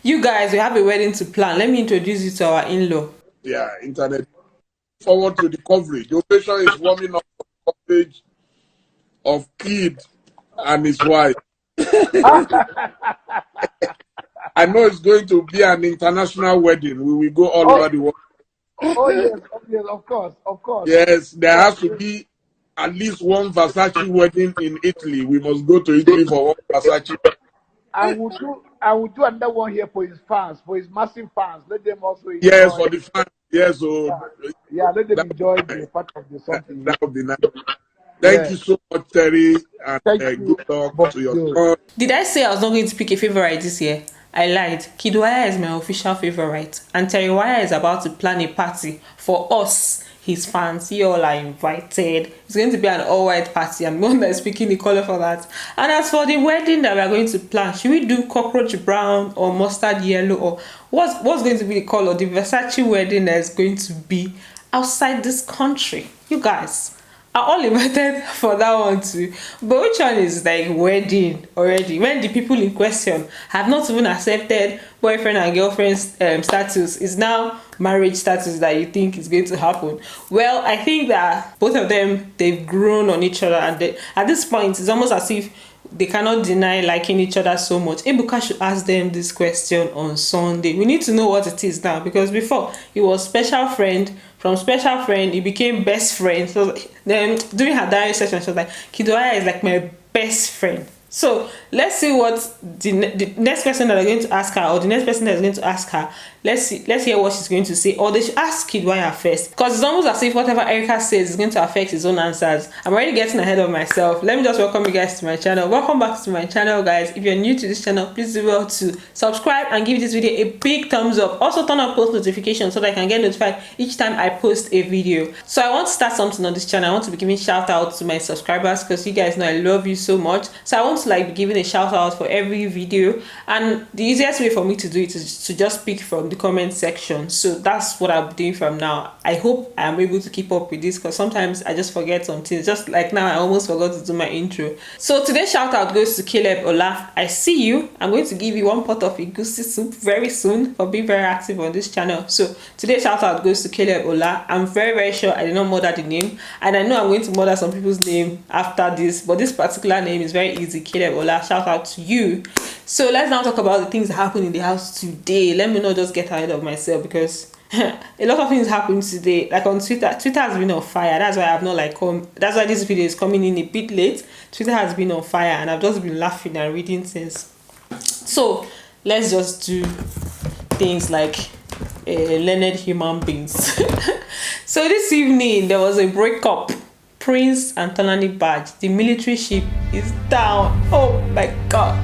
You guys, we have a wedding to plan. Let me introduce you to our in-law. Yeah, internet. Forward to the coverage. The occasion is warming up for the coverage of Kid and his wife. I know it's going to be an international wedding. We will go all Oh, over the world. yes, of course, of course. Yes, there has to be at least one Versace wedding in Italy. We must go to Italy for one Versace. I will do another one here for his fans, for his massive fans. Let them also Yes, enjoy. for the fans. Yes, so Yeah, let them that would enjoy be nice. the part of the That, something. that would be nice. Thank Yeah. you so much, Terry, and Thank you, good luck Bob to your Joe. son. Did I say I was not going to pick a favorite this year? I lied. Kiddwaya is my official favorite, and Terry is about to plan a party for us, his fans. You all are invited. It's going to be an all-white party. I'm the one that is picking the color for that. And as for the wedding that we are going to plan, should we do cockroach brown or mustard yellow, or what's going to be the color? The Versace wedding that is going to be outside this country. You guys are all invited for that one too. But which one is like wedding already? When the people in question have not even accepted boyfriend and girlfriend status, is now marriage status that you think is going to happen? Well, I think that both of them, they've grown on each other, and at this point, it's almost as if they cannot deny liking each other so much. Ebuka should ask them this question on Sunday. We need to know what it is now, because before it was special friend, from special friend it became best friend. So then during her diary session, she was like, Kiddwaya is like my best friend. So let's see what the next person that are going to ask her, or the next person that is going to ask her, let's hear what she's going to say. Or they should ask Kiddwaya first, because it's almost as if whatever Erica says is going to affect his own answers. I'm already getting ahead of myself. Let me just welcome you guys to my channel. Welcome back to my channel, guys. If you're new to this channel, please do well to subscribe and give this video a big thumbs up. Also turn on post notifications so that I can get notified each time I post a video. So I want to start something on this channel. I want to be giving shout out to my subscribers, because you guys know I love you so much. So I want to like be giving a shout out for every video, and the easiest way for me to do it is to just pick from the comment section. So that's what I'll be doing from now. I hope I'm able to keep up with this, because sometimes I just forget some things. Just like now, I almost forgot to do my intro. So today's shout out goes to Caleb Ola. I see you. I'm going to give you one pot of egusi soup very soon for being very active on this channel. So today's shout out goes to Caleb Ola. I'm very sure I did not murder the name, and I know I'm going to murder some people's name after this, but this particular name is very easy. Caleb Ola, shout out to you. So let's now talk about the things that happened in the house today. Let me not just get ahead of myself, because a lot of things happened today. Like on Twitter has been on fire. That's why I've not like come. That's why this video is coming in a bit late. Twitter has been on fire, and I've just been laughing and reading things. So let's just do things like learned human beings. So this evening there was a breakup. Prince and Tbaj, the military ship is down. Oh my god,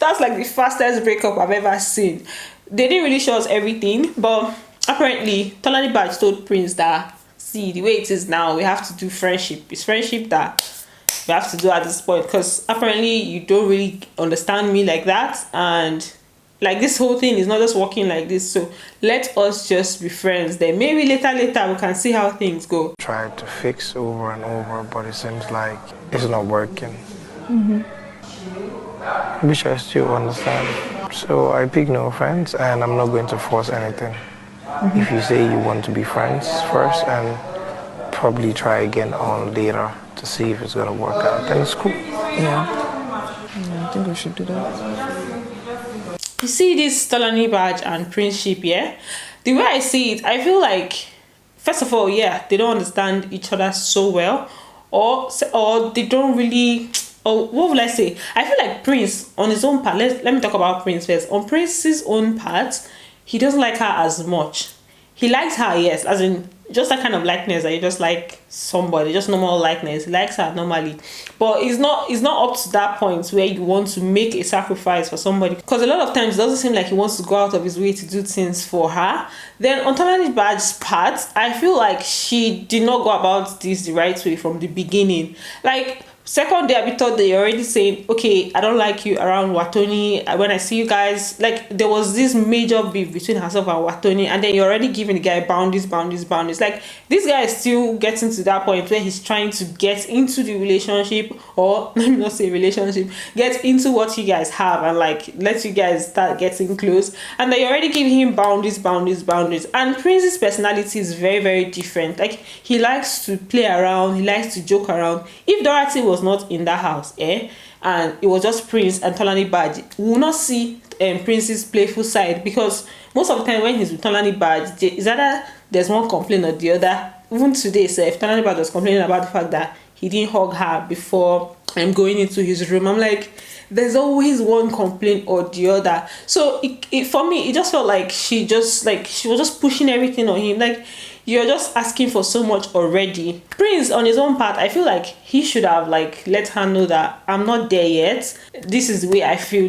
that's like the fastest breakup I've ever seen. They didn't really show us everything, but apparently Tbaj told Prince that, see, the way it is now, we have to do friendship. It's friendship that we have to do at this point, because apparently you don't really understand me like that, and like this whole thing is not just working like this. So let us just be friends. Then maybe later we can see how things go. Tried to fix over and over, but it seems like it's not working. Which I still understand. So I pick no friends, and I'm not going to force anything. If you say you want to be friends first, and probably try again on later to see if it's gonna work out, then it's cool. Yeah, I think we should do that. You see this Tbaj and Prince ship, yeah? The way I see it, I feel like, first of all, yeah, they don't understand each other so well, or they don't really, or what will I say? I feel like Prince on his own part. Let me talk about Prince first. On Prince's own part, he doesn't like her as much. He likes her, yes, as in just that kind of likeness that you just like somebody, just normal likeness. He likes her normally, but it's not up to that point where you want to make a sacrifice for somebody, because a lot of times it doesn't seem like he wants to go out of his way to do things for her. Then on Tbaj's part, I feel like she did not go about this the right way from the beginning. Like, Second day, I thought they already saying, okay, I don't like you around Watoni. When I see you guys, like there was this major beef between herself and Watoni, and then you're already giving the guy boundaries. Like this guy is still getting to that point where he's trying to get into the relationship, or let me not say relationship, get into what you guys have, and like let you guys start getting close. And then you're already giving him boundaries. And Prince's personality is very, very different. Like he likes to play around, he likes to joke around. If Dorothy was not in that house, and it was just Prince and Tbaj, we will not see Prince's playful side, because most of the time when he's with Tbaj, is either there's one complaint or the other. Even today, so if Tbaj was complaining about the fact that he didn't hug her before going into his room, I'm like, there's always one complaint or the other. So for me, it just felt like she was just pushing everything on him. Like, you're just asking for so much already. Prince, on his own part, I feel like he should have like let her know that I'm not there yet. This is the way I feel.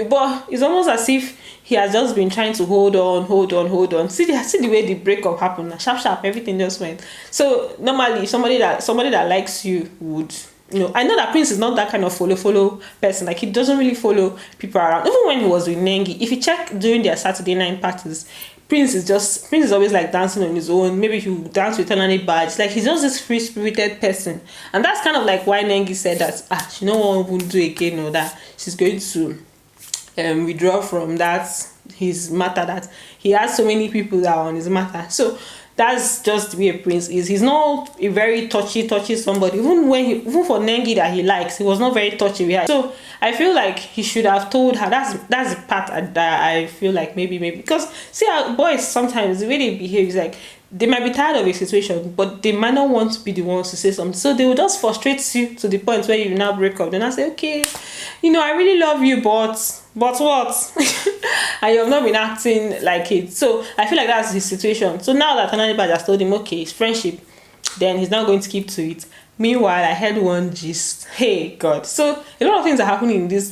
But it's almost as if he has just been trying to hold on. See the way the breakup happened. Sharp, everything just went. So normally, somebody that likes you would. I know that Prince is not that kind of follow person. Like, he doesn't really follow people around. Even when he was with Nengi, if you check during their Saturday night parties, Prince is always like dancing on his own. Maybe he will dance with Tbaj. Like, he's just this free-spirited person. And that's kind of like why Nengi said that she no one won't do again, or that she's going to withdraw from that his matter, that he has so many people that are on his matter. So that's just the way Prince is. He's not a very touchy somebody. Even for Nengi that he likes, he was not very touchy with her. So I feel like he should have told her. That's the part that I feel like maybe because see how boys sometimes the way they behave is like they might be tired of a situation, but they might not want to be the ones to say something. So they will just frustrate you to the point where you now break up. Then I say, okay, I really love you, but what? And you have not been acting like it. So I feel like that's his situation. So now that Tbaj has told him, okay, it's friendship, then he's not going to keep to it. Meanwhile, I had one gist. Hey, God. So a lot of things are happening in this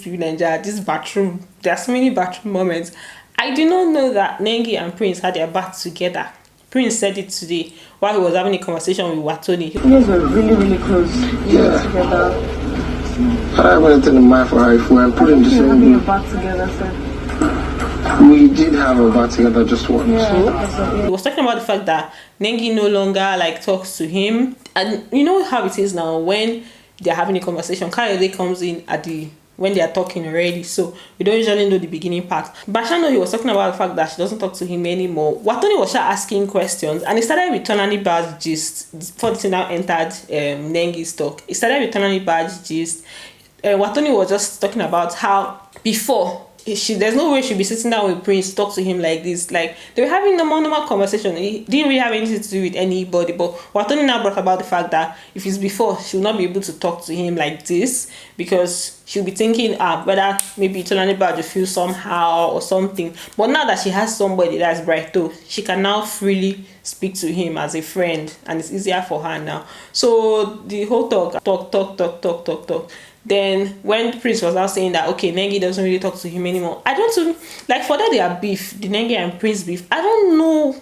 bathroom. There are so many bathroom moments. I did not know that Nengi and Prince had their bath together. Prince said it today while he was having a conversation with Watoni. You guys were really, really close. Yeah. Together. I have anything in mind for her if we're put in the same Having a room. bath together, sir. We did have a bath together just once. Yeah. He was talking about the fact that Nengi no longer like talks to him, and you know how it is now when they're having a conversation. Kayode comes in when they are talking already, so we don't usually know the beginning part. But I know he was talking about the fact that she doesn't talk to him anymore. Watoni was asking questions, and it started with Tbaj's gist before the now entered Nengi's talk. It started with Tbaj's gist. Watoni was just talking about how before there's no way she'd be sitting down with Prince to talk to him like this. Like, they were having normal conversation. It didn't really have anything to do with anybody. But Watoni now brought about the fact that if it's before, she'll not be able to talk to him like this, because she'll be thinking whether maybe Tbaj will feel somehow or something. But now that she has somebody that's Brighto, she can now freely speak to him as a friend, and it's easier for her now. So the whole talk. Then when Prince was now saying that, okay, Nengi doesn't really talk to him anymore, I don't like, for that they are beef, the Nengi and Prince beef. I don't know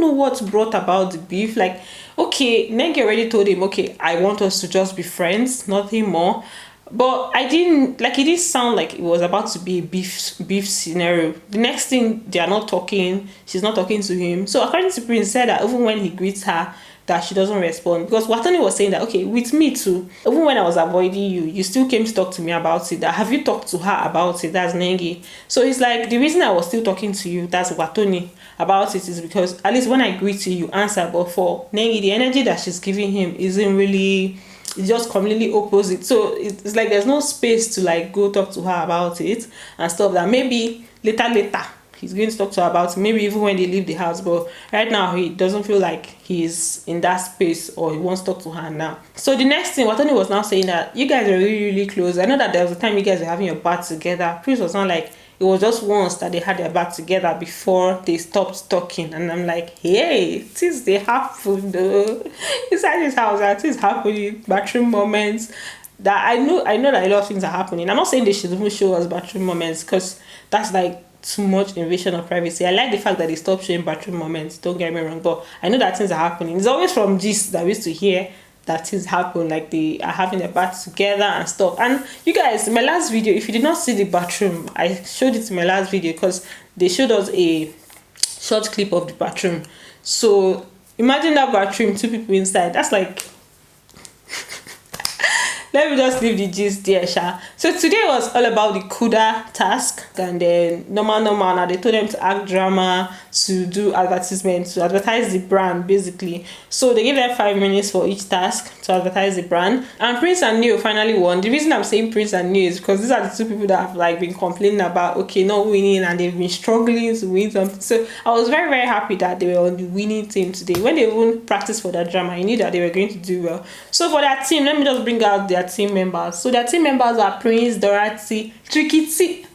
what brought about the beef. Like, okay, Nengi already told him, okay, I want us to just be friends, nothing more. But I didn't like, it didn't sound like it was about to be a beef scenario. The next thing, they are not talking, she's not talking to him. So according to Prince, said that even when he greets her, that she doesn't respond, because Watoni was saying that, okay, with me too, even when I was avoiding you still came to talk to me about it. That have you talked to her about it? That's Nengi. So it's like, the reason I was still talking to you, that's Watoni, about it, is because at least when I greet you, you answer. But for Nengi, the energy that she's giving him isn't really, it's just completely opposite. So it's like there's no space to like go talk to her about it and stuff. That maybe later he's going to talk to her about it, maybe even when they leave the house. But right now he doesn't feel like he's in that space, or he wants to talk to her now. So the next thing, Watoni was now saying that you guys are really close. I know that there was a time you guys were having your bath together. Prince was not like, it was just once that they had their bath together before they stopped talking. And I'm like, hey, things they happen though inside this house. That things happening, bathroom moments. That I know that a lot of things are happening. I'm not saying they should even show us bathroom moments, because that's like too much invasion of privacy. I like the fact that they stopped showing bathroom moments, don't get me wrong, but I know that things are happening. It's always from gist that we used to hear that things happen, like they are having a bath together and stuff. And you guys, in my last video, if you did not see the bathroom, I showed it in my last video because they showed us a short clip of the bathroom. So imagine that bathroom, 2 people inside. That's like let me just leave the gist there, Sha. So today was all about the CUDA task, and then normal. Now they told them to act drama, to do advertisement, to advertise the brand basically. So they gave them 5 minutes for each task to advertise the brand. And Prince and Neo finally won. The reason I'm saying Prince and Neo is because these are the 2 people that have like been complaining about not winning, and they've been struggling to win something. So I was very, very happy that they were on the winning team today. When they even practiced for that drama, I knew that they were going to do well. So for that team, let me just bring out their team members. So their team members are Prince, Dorothy, Tricky T.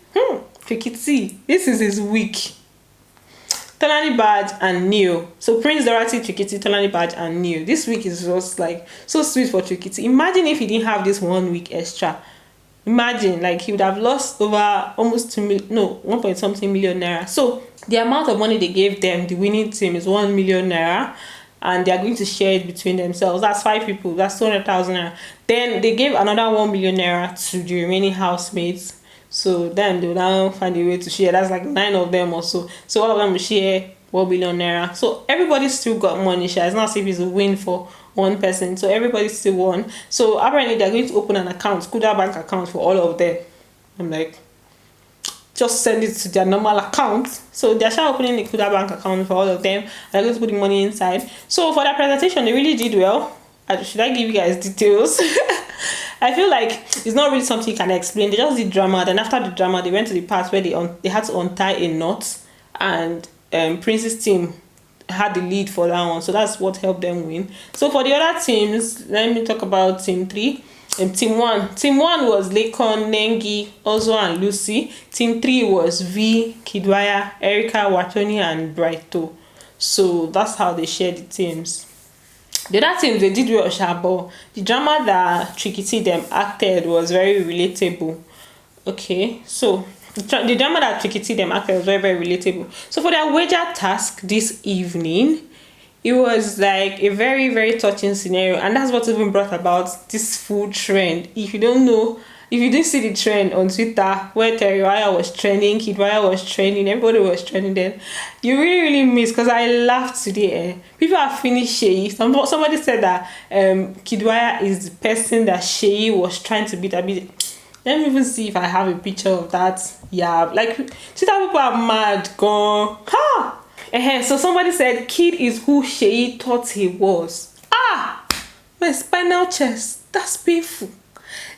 Tricky T. This is his week. Tbaj and Neo. So Prince, Dorothy, Tricky T, Tbaj and Neo. This week is just like so sweet for Tricky T. Imagine if he didn't have this 1 week extra. Imagine, like, he would have lost over almost 1 point something million naira. So the amount of money they gave them, the winning team, is 1 million naira. And they are going to share it between themselves. That's 5 people. That's 200,000 naira. Then they gave another 1 million naira to the remaining housemates. So then they will now find a way to share. That's like 9 of them or so. So all of them will share 1 billion naira. So everybody still got money share. It's not as if it's a win for one person. So everybody still won. So apparently they're going to open an account, CUDA bank account for all of them. I'm like, just send it to their normal account. So they're opening the CUDA bank account for all of them. They're going to put the money inside. So for their presentation, they really did well. Should I give you guys details? I feel like it's not really something you can explain. They just did drama. Then after the drama, they went to the part where they had to untie a knot, and Prince's team had the lead for that one. So that's what helped them win. So for the other teams, let me talk about team 3. Team 1. Team 1 was Lekon, Nengi, Ozo, and Lucy. Team 3 was V, Kiddwaya', Erica, Watoni, and Brighto. So that's how they shared the teams. The other teams, they did well, but the drama that Tricky T them acted was very relatable. Okay, so the drama that Tricky T them acted was very, very relatable. So for their wager task this evening, it was like a very, very touching scenario, and that's what even brought about this food trend. If you don't know, if you didn't see the trend on Twitter where Tbaj was trending, Kiddwaya' was trending, everybody was trending, then you really, really missed, because I laughed today. People have finished Sheyi. Somebody said that Kiddwaya' is the person that Sheyi was trying to beat. Let me even see if I have a picture of that. Yeah, like Twitter people are mad, gone. Ha! So somebody said Kid is who Sheyi thought he was. My spinal chest. That's painful.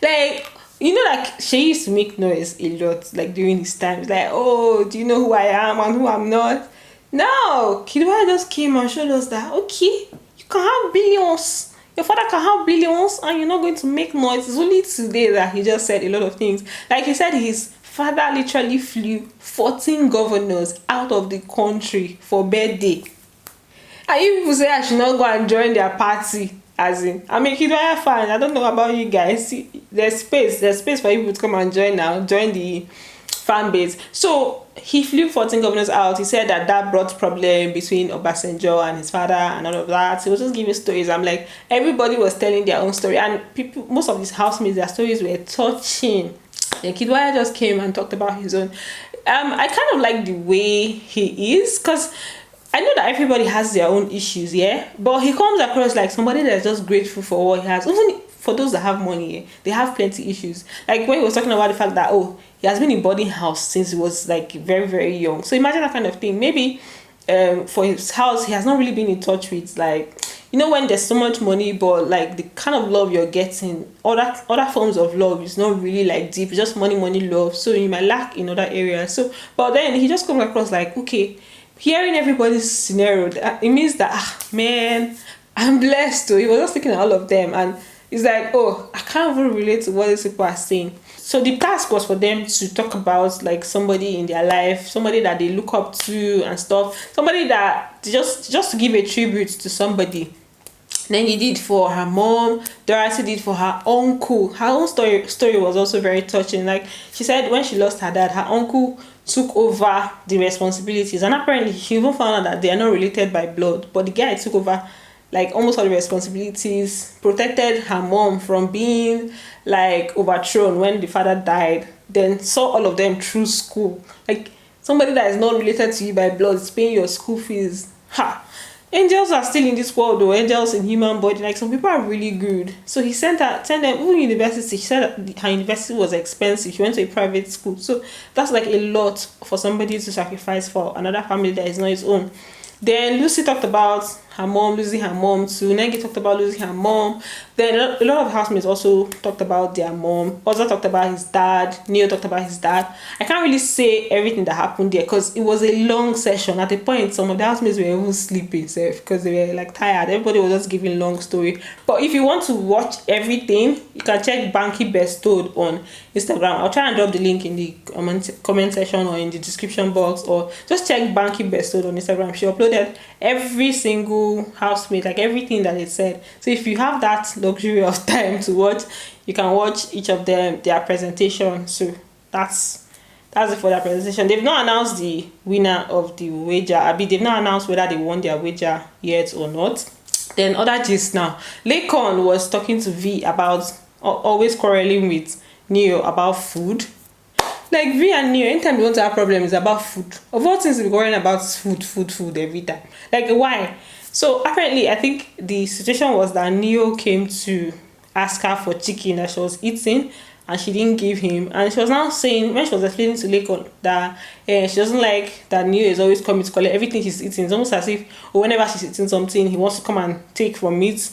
Like, you know, like Sheyi used to make noise a lot, like during his times. Like, oh, do you know who I am and who I'm not? No, Kiddwaya' just came and showed us that, okay, you can have billions. Your father can have billions and you're not going to make noise. It's only today that he just said a lot of things. Like he said, his father literally flew 14 governors out of the country for birthday. And you people say I should not go and join their party. As in, I'm a Kiddwaya' fan. I don't know about you guys. See, there's space for you to come and join now. Join the fan base. So he flew 14 governors out. He said that brought problem between Obasanjo and his father and all of that. He was just giving stories. I'm like, everybody was telling their own story, and people, most of these housemates, their stories were touching. And Kiddwaya' just came and talked about his own. I kind of like the way he is, because I know that everybody has their own issues, yeah, but he comes across like somebody that's just grateful for what he has. Even for those that have money, yeah, they have plenty issues. Like when he was talking about the fact that, oh, he has been in boarding house since he was like very, very young. So imagine that kind of thing. Maybe for his house, he has not really been in touch with, like, you know, when there's so much money, but like the kind of love you're getting, other forms of love is not really like deep, it's just money love. So you might lack in other areas. So, but then he just comes across like, okay, hearing everybody's scenario, it means that, man, I'm blessed too. He was just speaking to all of them, and it's like, oh, I can't even relate to what these people are saying. So the task was for them to talk about like somebody in their life, somebody that they look up to and stuff, somebody that just to give a tribute to somebody. Nengi did for her mom, Dorothy did for her uncle. Her own story was also very touching. Like she said, when she lost her dad, her uncle took over the responsibilities, and apparently she even found out that they are not related by blood, but the guy took over like almost all the responsibilities, protected her mom from being like overthrown when the father died, then saw all of them through school. Like somebody that is not related to you by blood is paying your school fees. Ha! Angels are still in this world though, angels in human body. Like some people are really good. So he sent them even university. She said that her university was expensive. She went to a private school. So that's like a lot for somebody to sacrifice for another family that is not his own. Then Lucy talked about her mom losing her mom too. Nengi talked about losing her mom. Then a lot of housemates also talked about their mom. Also talked about his dad. Neo talked about his dad. I can't really say everything that happened there because it was a long session. At a point, some of the housemates were even sleeping because they were like tired. Everybody was just giving long story. But if you want to watch everything, you can check Banky Bestowed on Instagram. I'll try and drop the link in the comment section or in the description box, or just check Banky Bestowed on Instagram. She uploaded every single housemate, like everything that it said. So if you have that luxury of time to watch, you can watch each of them, their presentation. So that's it for their presentation. They've not announced the winner of the wager. They've not announced whether they won their wager yet or not. Then other gist now. Laycon was talking to V about always quarreling with Neo about food. Like V and Neo, anytime they want to have problems, it's about food. Of all things, we're worrying about food every time. Like why? So apparently, I think the situation was that Neo came to ask her for chicken that she was eating, and she didn't give him. And she was now saying, when she was explaining to Laycon that she doesn't like that Neo is always coming to collect everything she's eating. It's almost as if whenever she's eating something, he wants to come and take from it.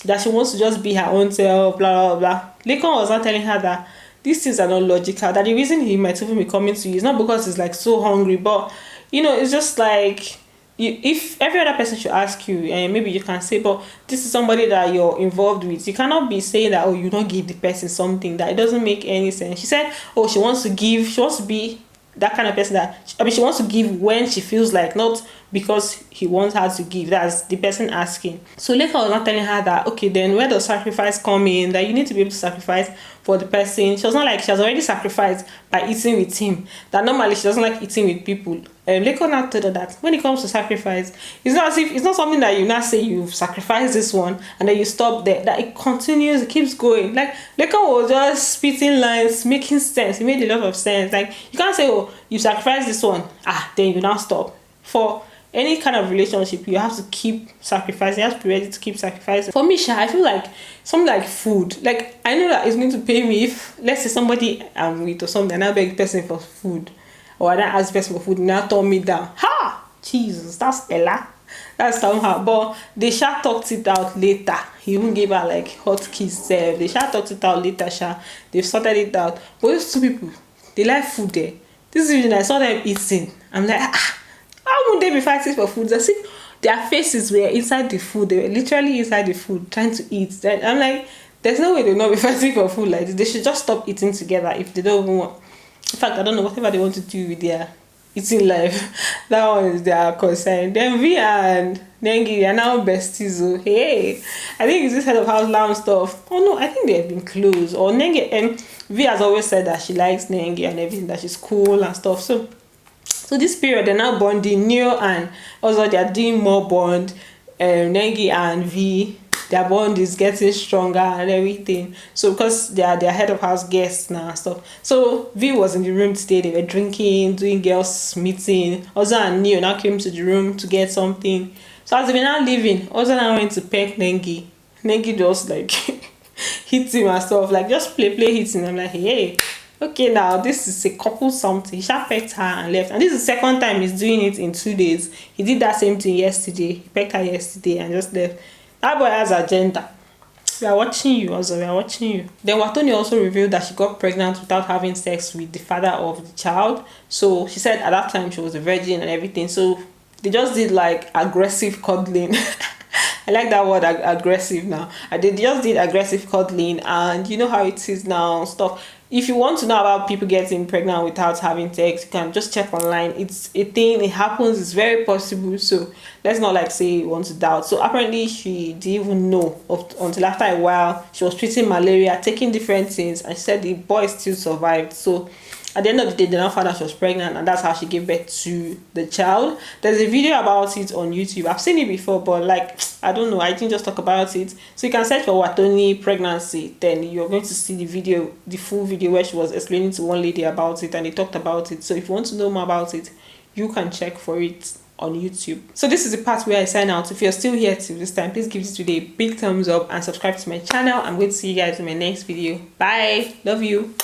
That she wants to just be her own self, blah, blah, blah. Laycon was not telling her that these things are not logical. That the reason he might even be coming to you is not because he's like so hungry, but it's just like, if every other person should ask you, and maybe you can say, but this is somebody that you're involved with, you cannot be saying that, you don't give the person something. That it doesn't make any sense. She said, she wants to be that kind of person that she wants to give when she feels like, not because he wants her to give. That's the person asking. So Laycon was not telling her that, okay, then where does sacrifice come in? That you need to be able to sacrifice for the person. She was not like, she has already sacrificed by eating with him. That normally she doesn't like eating with people. Laycon now told her that when it comes to sacrifice, it's not as if it's not something that you now say you've sacrificed this one and then you stop there. That it continues, it keeps going. Like Laycon was just spitting lines, making sense. It made a lot of sense. Like you can't say, you sacrificed this one, then you now stop. For any kind of relationship, you have to keep sacrificing. You have to be ready to keep sacrificing. For me, I feel like something like food. Like I know that it's going to pay me if, let's say, somebody I'm with or something, and I beg the person for food, or I don't ask the person for food, and now turn me down. Ha! Jesus, that's Ella. That's somehow. But they shall talked it out later. He even gave her like hot kiss. They shall talked it out later. They've sorted it out. But those two people, they like food there. This evening I saw them eating. I'm like, how would they be fighting for food? As if their faces were inside the food. They were literally inside the food trying to eat. Then I'm like, there's no way they'll not be fighting for food like this. They should just stop eating together if they don't even want. In fact, I don't know, whatever they want to do with their eating life, that one is their concern. Then V and Nengi are now besties. So hey, I think it's this head of house lounge stuff. Oh no, I think they have been close. Or Nengi and V has always said that she likes Nengi and everything, that she's cool and stuff. So this period they're now bonding. Neo and also they're doing more bond. Nengi and V, their bond is getting stronger and everything. So because they are head of house guests now and stuff. So V was in the room today. They were drinking, doing girls meeting. Oza and Neo now came to the room to get something. So as they were now leaving, Oza now went to peck Nengi. Nengi just like hit him and stuff, like just play hitting. I'm like, hey, okay, now this is a couple something. He pecked her and left. And this is the second time he's doing it in 2 days. He did that same thing yesterday. He pecked her yesterday and just left. That boy has agenda. We are watching you, also. We are watching you. Then Watoni also revealed that she got pregnant without having sex with the father of the child. So she said at that time she was a virgin and everything. So they just did like aggressive cuddling. I like that word, aggressive now. They just did aggressive cuddling, and you know how it is now, stuff. If you want to know about people getting pregnant without having sex, you can just check online. It's a thing, it happens, it's very possible. So let's not like say you want to doubt. So apparently she didn't even know until after a while. She was treating malaria, taking different things, and she said the boy still survived. So at the end of the day, they now found out she was pregnant, and that's how she gave birth to the child. There's a video about it on YouTube. I've seen it before, but like, I don't know, I didn't just talk about it. So you can search for Watoni pregnancy, then you're going to see the video, the full video, where she was explaining to one lady about it, and they talked about it. So if you want to know more about it, you can check for it on YouTube. So this is the part where I sign out. If you're still here till this time, please give this video a big thumbs up and subscribe to my channel. I'm going to see you guys in my next video. Bye. Love you.